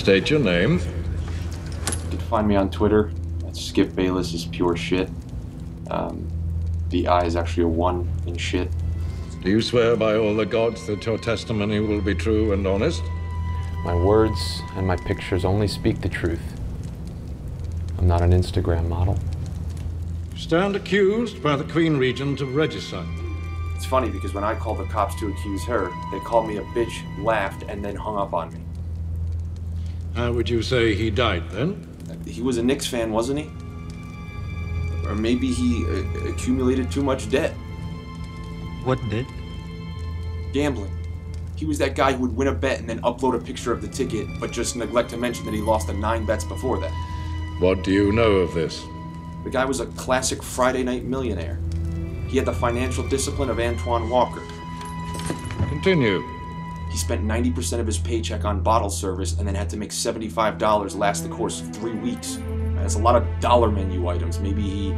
State your name. You can find me on Twitter. Skip Bayless is pure shit. The I is actually a 1 in shit. Do you swear by all the gods that your testimony will be true and honest? My words and my pictures only speak the truth. I'm not an Instagram model. You stand accused by the Queen Regent of regicide. It's funny because when I called the cops to accuse her, they called me a bitch, laughed, and then hung up on me. How would you say he died then? He was a Knicks fan, wasn't he? Or maybe he accumulated too much debt. What debt? Gambling. He was that guy who would win a bet and then upload a picture of the ticket, but just neglect to mention that he lost the 9 bets before that. What do you know of this? The guy was a classic Friday night millionaire. He had the financial discipline of Antoine Walker. Continue. He spent 90% of his paycheck on bottle service and then had to make $75 last the course of 3 weeks. That's a lot of dollar menu items. Maybe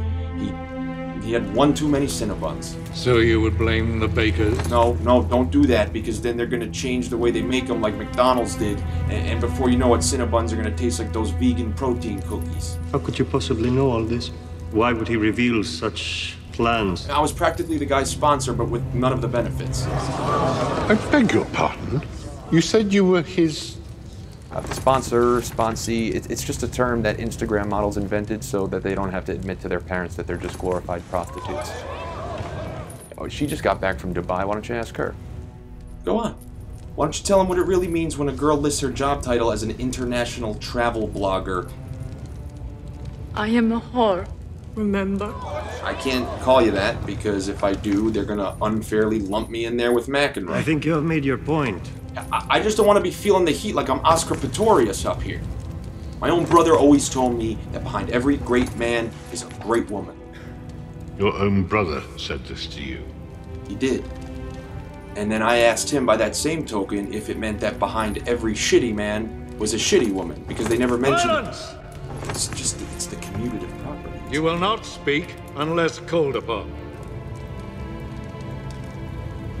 he had one too many Cinnabons. So you would blame the bakers? No, don't do that, because then they're going to change the way they make them like McDonald's did. And before you know it, Cinnabons are going to taste like those vegan protein cookies. How could you possibly know all this? Why would he reveal such plans? I was practically the guy's sponsor, but with none of the benefits. I beg your pardon? You said you were his... Sponsor, sponsee, it's just a term that Instagram models invented so that they don't have to admit to their parents that they're just glorified prostitutes. Oh, she just got back from Dubai. Why don't you ask her? Go on. Why don't you tell him what it really means when a girl lists her job title as an international travel blogger? I am a whore, remember? I can't call you that, because if I do, they're gonna unfairly lump me in there with McEnroe. I think you have made your point. I just don't want to be feeling the heat like I'm Oscar Pistorius up here. My own brother always told me that behind every great man is a great woman. Your own brother said this to you? He did. And then I asked him by that same token if it meant that behind every shitty man was a shitty woman, because they never mentioned Silence! it. It's the commutative property. You will not speak unless called upon.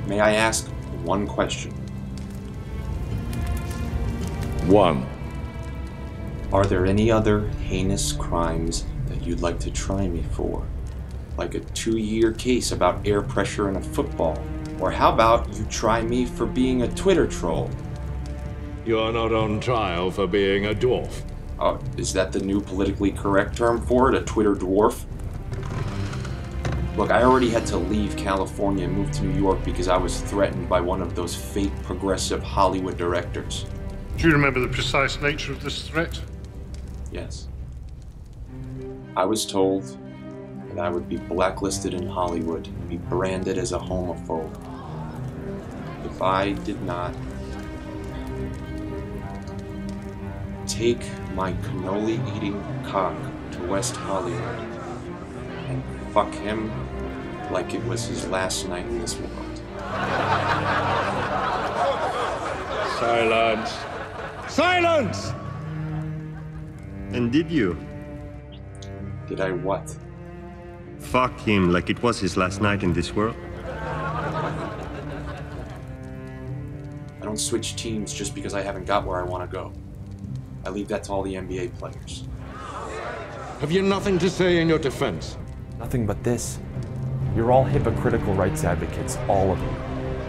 May I ask one question? 1. Are there any other heinous crimes that you'd like to try me for? Like a 2-year case about air pressure in a football? Or how about you try me for being a Twitter troll? You are not on trial for being a dwarf. Oh, is that the new politically correct term for it, a Twitter dwarf? Look, I already had to leave California and move to New York because I was threatened by one of those fake progressive Hollywood directors. Do you remember the precise nature of this threat? Yes. I was told that I would be blacklisted in Hollywood and be branded as a homophobe if I did not take my cannoli-eating cock to West Hollywood and fuck him like it was his last night in this world. Silence! Silence! And did you? Did I what? Fuck him like it was his last night in this world? I don't switch teams just because I haven't got where I want to go. I leave that to all the NBA players. Have you nothing to say in your defense? Nothing but this. You're all hypocritical rights advocates, all of you.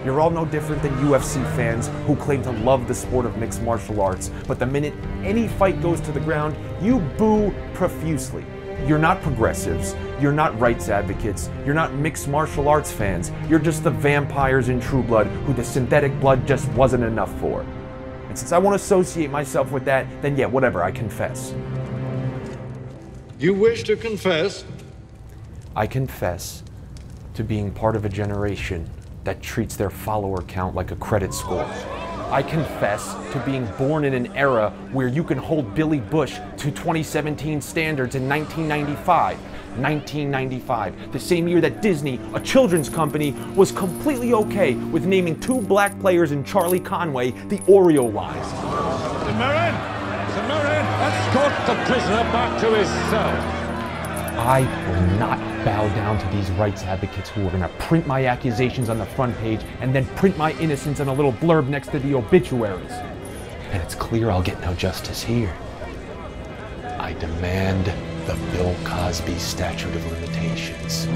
You're all no different than UFC fans who claim to love the sport of mixed martial arts, but the minute any fight goes to the ground, you boo profusely. You're not progressives, you're not rights advocates, you're not mixed martial arts fans, you're just the vampires in True Blood who the synthetic blood just wasn't enough for. And since I won't associate myself with that, then yeah, whatever, I confess. You wish to confess? I confess to being part of a generation that treats their follower count like a credit score. I confess to being born in an era where you can hold Billy Bush to 2017 standards in 1995. 1995, the same year that Disney, a children's company, was completely okay with naming 2 black players in Charlie Conway the Oreo Lies. Samarin! Samarin, escort the prisoner back to his cell. I will not bow down to these rights advocates who are going to print my accusations on the front page and then print my innocence in a little blurb next to the obituaries. and it's clear I'll get no justice here. I demand the Bill Cosby statute of limitations.